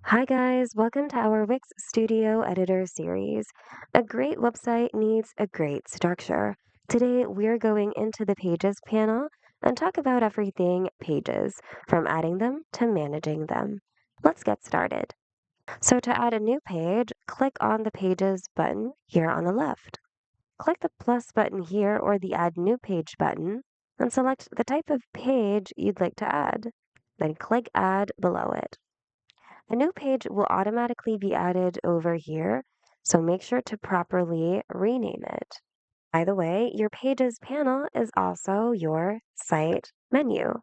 Hi guys, welcome to our Wix Studio Editor series. A great website needs a great structure. Today we're going into the Pages panel and talk about everything pages, from adding them to managing them. Let's get started. So to add a new page, click on the Pages button here on the left. Click the plus button here or the Add New Page button and select the type of page you'd like to add. Then click Add below it. A new page will automatically be added over here, so make sure to properly rename it. By the way, your Pages panel is also your site menu.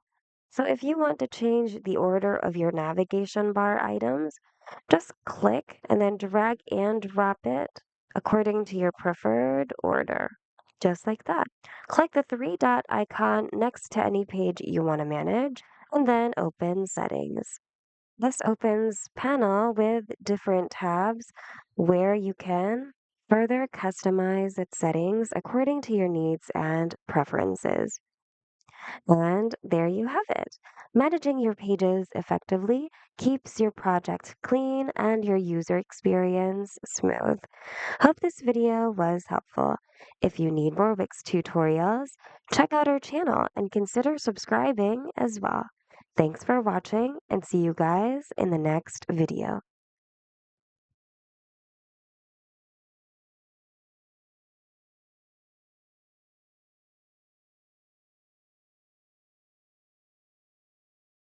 So if you want to change the order of your navigation bar items, just click and then drag and drop it according to your preferred order. Just like that. Click the three dot icon next to any page you want to manage and then open Settings. This opens panel with different tabs where you can further customize its settings according to your needs and preferences. And there you have it. Managing your pages effectively keeps your project clean and your user experience smooth. Hope this video was helpful. If you need more Wix tutorials, check out our channel and consider subscribing as well. Thanks for watching and see you guys in the next video.